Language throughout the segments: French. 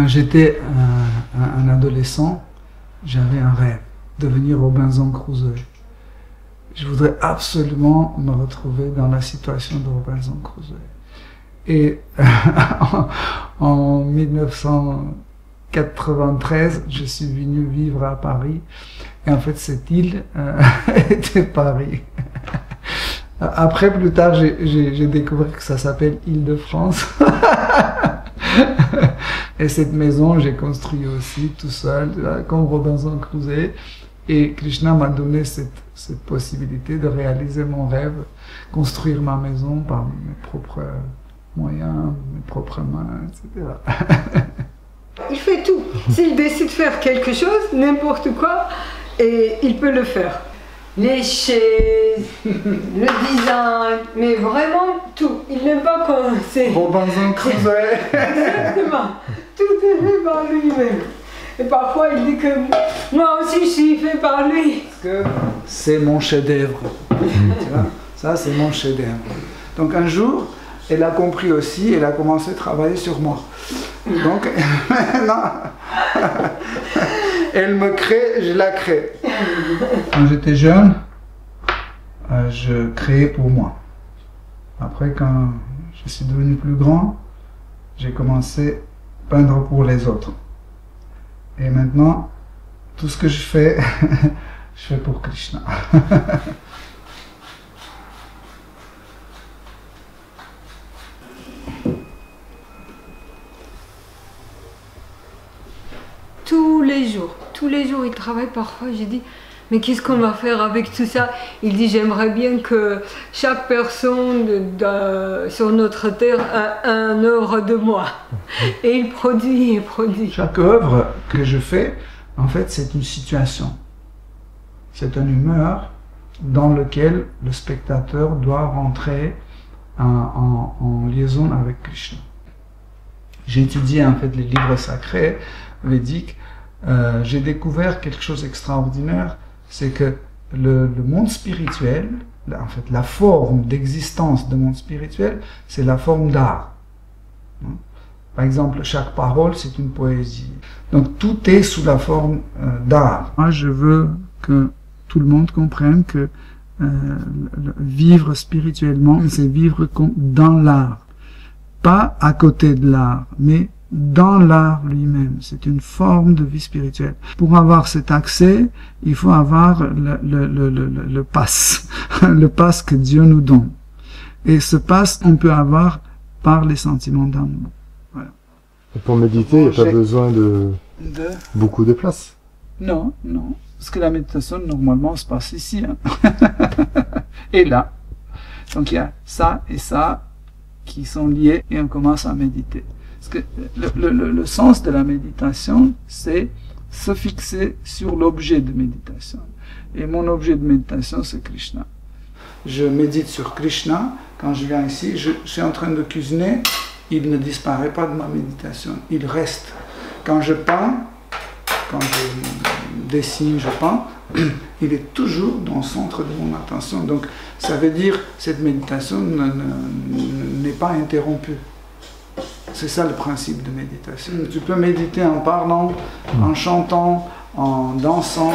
Quand j'étais un adolescent, j'avais un rêve, devenir Robinson Crusoe. Je voudrais absolument me retrouver dans la situation de Robinson Crusoe. Et en 1993, je suis venu vivre à Paris. Et en fait, cette île était Paris. Après, plus tard, j'ai découvert que ça s'appelle Île-de-France. Et cette maison, j'ai construit aussi tout seul, comme Robinson Crusoe. Et Krishna m'a donné cette possibilité de réaliser mon rêve, construire ma maison par mes propres moyens, mes propres mains, etc. Il fait tout. S'il décide de faire quelque chose, n'importe quoi, et il peut le faire. Les chaises, le design, mais vraiment tout. Il n'aime pas quand c'est... Robinson Crusoe. Exactement. Tout est fait par lui-même. Et parfois il dit que moi aussi je suis fait par lui. Parce que c'est mon chef-d'œuvre. Ça, c'est mon chef-d'œuvre. Donc un jour, elle a compris aussi, elle a commencé à travailler sur moi. Donc maintenant, elle me crée, je la crée. Quand j'étais jeune, je créais pour moi. Après, quand je suis devenu plus grand, j'ai commencé à peindre pour les autres. Et maintenant, tout ce que je fais, je fais pour Krishna. Tous les jours, il travaille parfois. J'ai dit, mais qu'est-ce qu'on va faire avec tout ça? Il dit, j'aimerais bien que chaque personne sur notre terre a un œuvre de moi. Et il produit et produit. Chaque œuvre que je fais, en fait, c'est une situation. C'est une humeur dans laquelle le spectateur doit rentrer en liaison avec Krishna. J'ai étudié en fait les livres sacrés védiques. J'ai découvert quelque chose d'extraordinaire, c'est que le monde spirituel, en fait la forme d'existence du monde spirituel, c'est la forme d'art. Par exemple, chaque parole, c'est une poésie. Donc tout est sous la forme d'art. Moi, je veux que tout le monde comprenne que vivre spirituellement, c'est vivre dans l'art. Pas à côté de l'art, mais dans l'art lui-même. C'est une forme de vie spirituelle. Pour avoir cet accès, il faut avoir le pass, le pass que Dieu nous donne. Et ce pass, on peut avoir par les sentiments d'amour. Voilà. Et pour méditer, il n'y a pas besoin de beaucoup de place. Non, non. Parce que la méditation, normalement, se passe ici. Hein. Et là. Donc il y a ça et ça qui sont liés et on commence à méditer. Parce que le sens de la méditation, c'est se fixer sur l'objet de méditation. Et mon objet de méditation, c'est Krishna. Je médite sur Krishna. Quand je viens ici, je suis en train de cuisiner. Il ne disparaît pas de ma méditation. Il reste. Quand je peins, quand je dessine, je peins, il est toujours dans le centre de mon attention. Donc, ça veut dire que cette méditation n'est pas interrompue. C'est ça le principe de méditation. Tu peux méditer en parlant, en chantant, en dansant.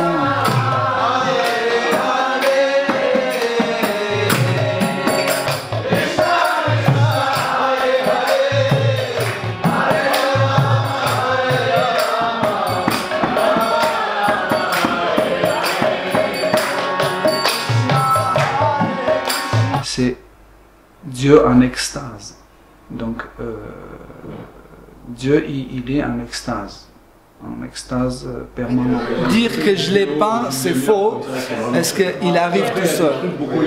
C'est Dieu en extase. Donc, Dieu, il est en extase permanente. Dire que je l'ai peint, c'est faux. Est-ce qu'il arrive tout seul?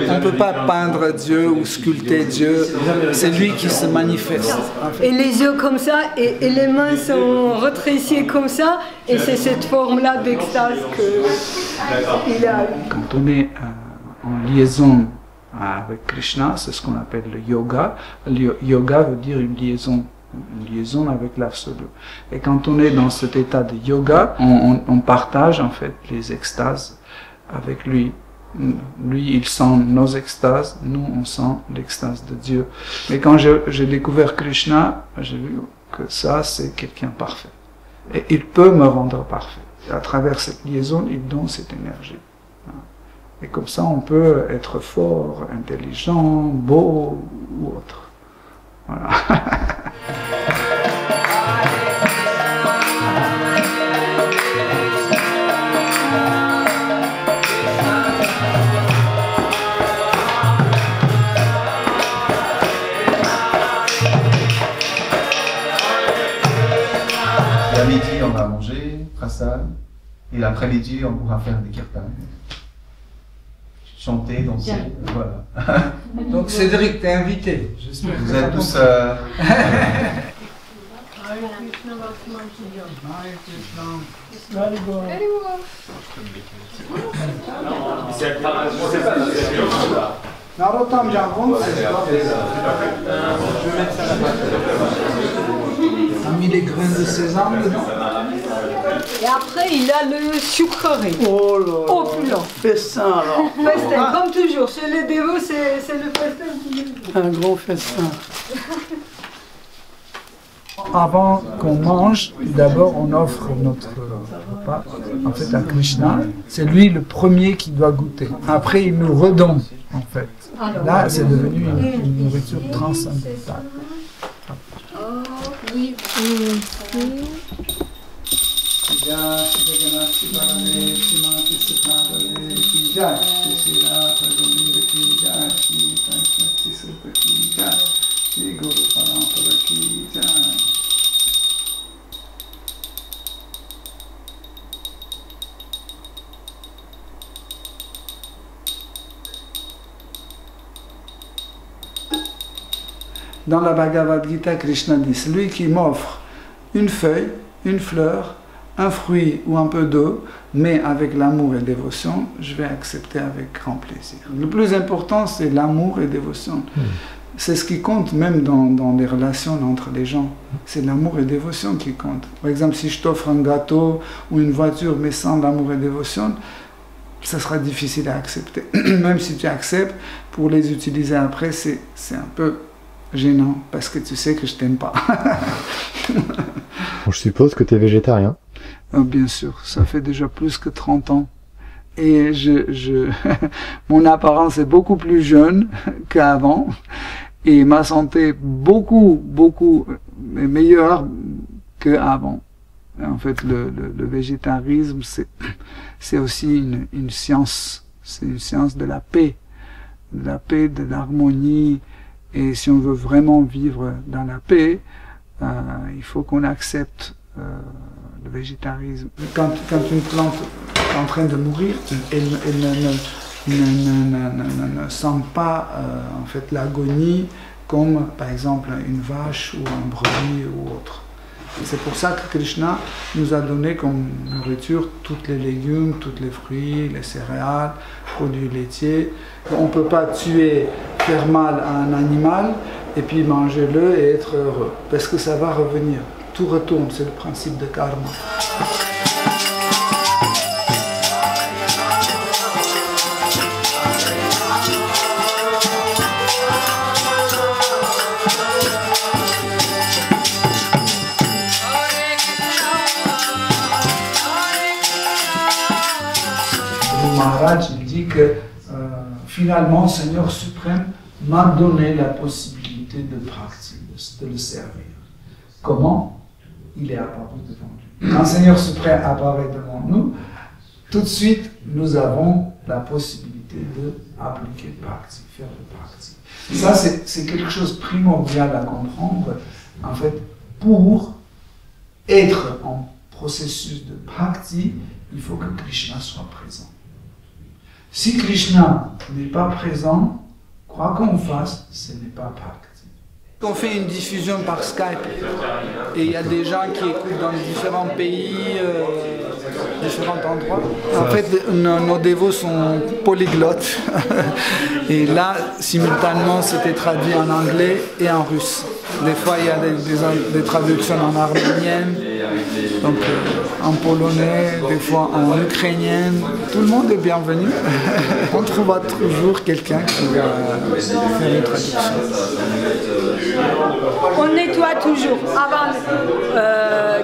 On ne peut pas peindre Dieu ou sculpter Dieu. C'est lui qui se manifeste. Et les yeux comme ça, et les mains sont retréciées comme ça, et c'est cette forme-là d'extase qu'il a. Quand on est en liaison avec Krishna, c'est ce qu'on appelle le yoga. Le yoga veut dire une liaison avec l'absolu. Et quand on est dans cet état de yoga, on partage en fait les extases avec lui. Lui, il sent nos extases, nous, on sent l'extase de Dieu. Mais quand j'ai découvert Krishna, j'ai vu que ça, c'est quelqu'un parfait. Et il peut me rendre parfait. Et à travers cette liaison, il donne cette énergie. Et comme ça, on peut être fort, intelligent, beau ou autre. Voilà. À midi, on va manger, prasad, et l'après-midi, on pourra faire des kirtans. Chanter, danser, voilà. Donc Cédric, t'es invité. J'espère que vous êtes tous... Narottam Jambon, je vais mettre ça là-bas. On a mis les graines de sésame dedans. Et après, il a le sucrerie. Oh là, opulent. Festin alors. Festin, comme toujours. Chez les dévots, c'est le festin qui est. Un gros festin. Avant qu'on mange, d'abord on offre notre repas en fait à Krishna. C'est lui le premier qui doit goûter. Après il nous redonne en fait. Là c'est devenu une nourriture transcendantale. Oui. Dans la Bhagavad Gita, Krishna dit, celui qui m'offre une feuille, une fleur, un fruit ou un peu d'eau, mais avec l'amour et dévotion, je vais accepter avec grand plaisir. Le plus important, c'est l'amour et dévotion. C'est ce qui compte même dans les relations entre les gens. C'est l'amour et dévotion qui compte. Par exemple, si je t'offre un gâteau ou une voiture, mais sans l'amour et dévotion, ça sera difficile à accepter. Même si tu acceptes, pour les utiliser après, c'est un peu gênant, parce que tu sais que je t'aime pas. Bon, je suppose que tu es végétarien. Bien sûr, ça fait déjà plus que 30 ans. Et mon apparence est beaucoup plus jeune qu'avant. Et ma santé beaucoup meilleure qu'avant. En fait, le végétarisme, c'est aussi une science. C'est une science de la paix, de l'harmonie. Et si on veut vraiment vivre dans la paix, il faut qu'on accepte le végétarisme. Quand une plante est en train de mourir, elle ne sent pas en fait l'agonie comme par exemple une vache ou un brebis ou autre. C'est pour ça que Krishna nous a donné comme nourriture tous les légumes, tous les fruits, les céréales, produits laitiers. On ne peut pas tuer, faire mal à un animal et puis manger-le et être heureux, parce que ça va revenir. Tout retourne, c'est le principe de karma. Maharaj dit que finalement, le Seigneur suprême m'a donné la possibilité de pratiquer, de le servir. Comment? Il est apparu devant nous. Quand le Seigneur suprême apparaît devant nous, tout de suite, nous avons la possibilité d'appliquer le bhakti, faire le bhakti. Ça, c'est quelque chose de primordial à comprendre. En fait, pour être en processus de bhakti, il faut que Krishna soit présent. Si Krishna n'est pas présent, quoi qu'on fasse, ce n'est pas bhakti. On fait une diffusion par Skype et il y a des gens qui écoutent dans différents pays, différents endroits. En fait, nos dévots sont polyglottes. Et là, simultanément, c'était traduit en anglais et en russe. Des fois, il y a des traductions en arménien, Donc en polonais, des fois en ukrainien, tout le monde est bienvenu. On trouvera toujours quelqu'un qui va faire une traduction. On nettoie toujours. Avant,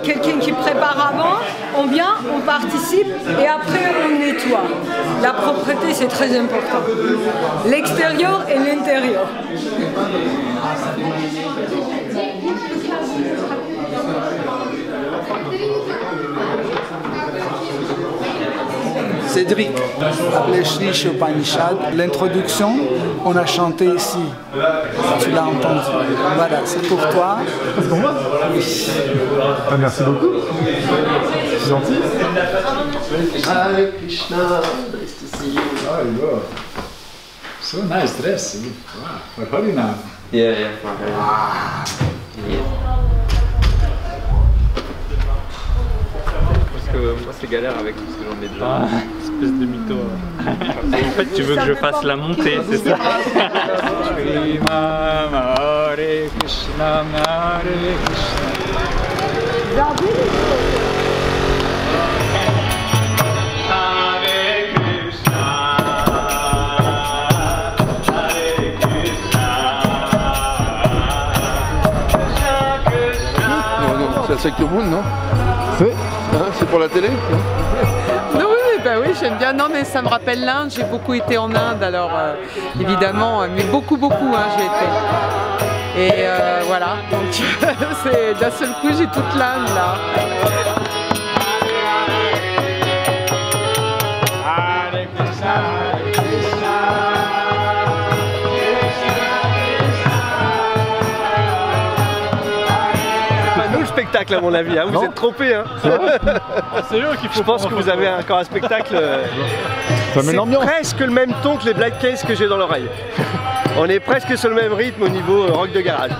quelqu'un qui prépare avant, on vient, on participe et après on nettoie. La propreté, c'est très important. L'extérieur et l'intérieur. Cédric, les Shlish Upanishad, l'introduction, on a chanté ici. Tu l'as entendu. Voilà, c'est pour toi. C'est pour moi? Oui. Ah, merci beaucoup. C'est gentil. Hare Krishna, nice to see you. Oh, you go. So nice dress. Wow, for Harinam. Yeah, for Harinam. Parce que moi c'est galère avec tout ce que j'en ai dedans. Espèce de mytho. En fait tu veux que je fasse la montée, c'est ça? Hare Krishna, Hare Krishna. C'est la Sector Moon, non? C'est C'est pour la télé? Non, oui, bah oui, j'aime bien. Non, mais ça me rappelle l'Inde. J'ai beaucoup été en Inde, alors évidemment, mais beaucoup, hein, j'ai été. Et voilà, donc c'est d'un seul coup, j'ai toute l'Inde là. Spectacle à mon avis, hein. Vous êtes trompé, hein. Je pense que vous avez encore un spectacle. C'est presque le même ton que les Black Keys que j'ai dans l'oreille. On est presque sur le même rythme au niveau rock de garage.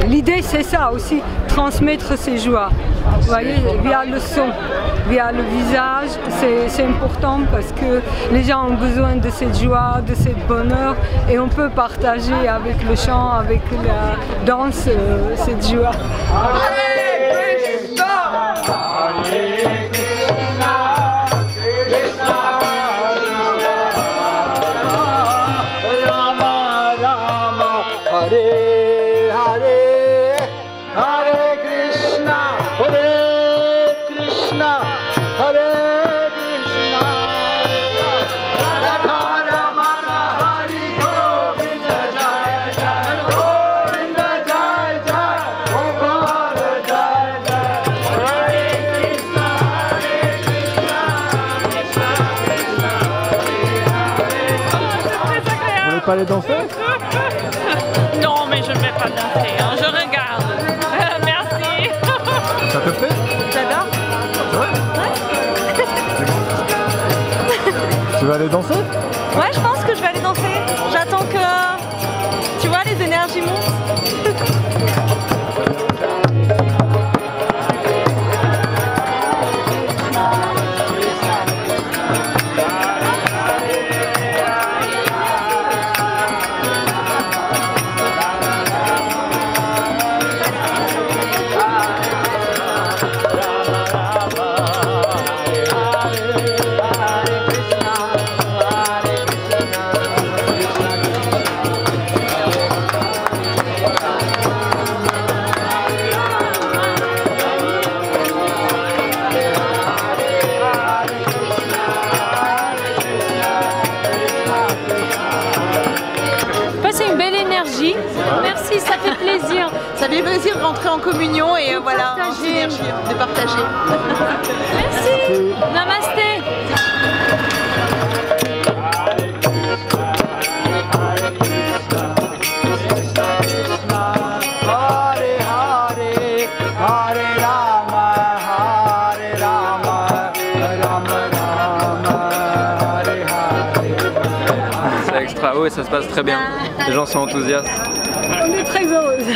L'idée c'est ça aussi, transmettre ses joies. Vous voyez, via le son, via le visage, c'est important parce que les gens ont besoin de cette joie, de ce bonheur et on peut partager avec le chant, avec la danse, cette joie. Pas aller danser? Non, mais je ne vais pas danser, hein. Je regarde. Merci. Ça te plaît? J'adore. C'est vrai? Ouais. Tu vas aller danser? Ouais, je pense que je vais aller danser. J'attends que, tu vois, les énergies montent. plaisir. Ça fait plaisir de rentrer en communion et voilà, en synergie, de partager. Merci. Namasté. C'est extra haut et ça se passe très bien. Les gens sont enthousiastes. On est très heureuses.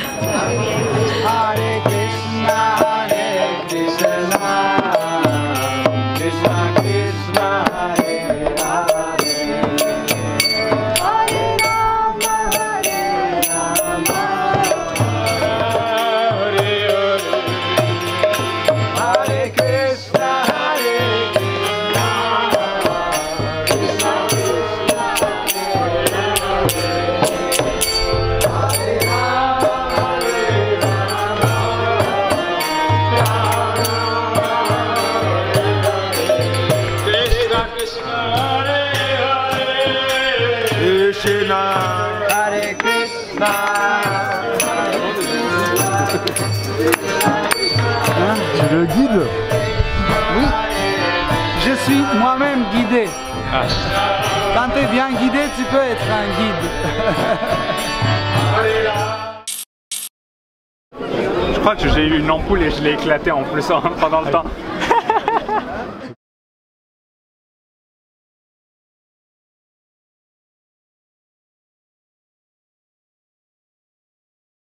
Tu le guides? Oui, je suis moi-même guidé. Quand tu es bien guidé, tu peux être un guide. Je crois que j'ai eu une ampoule et je l'ai éclatée en plus pendant le temps.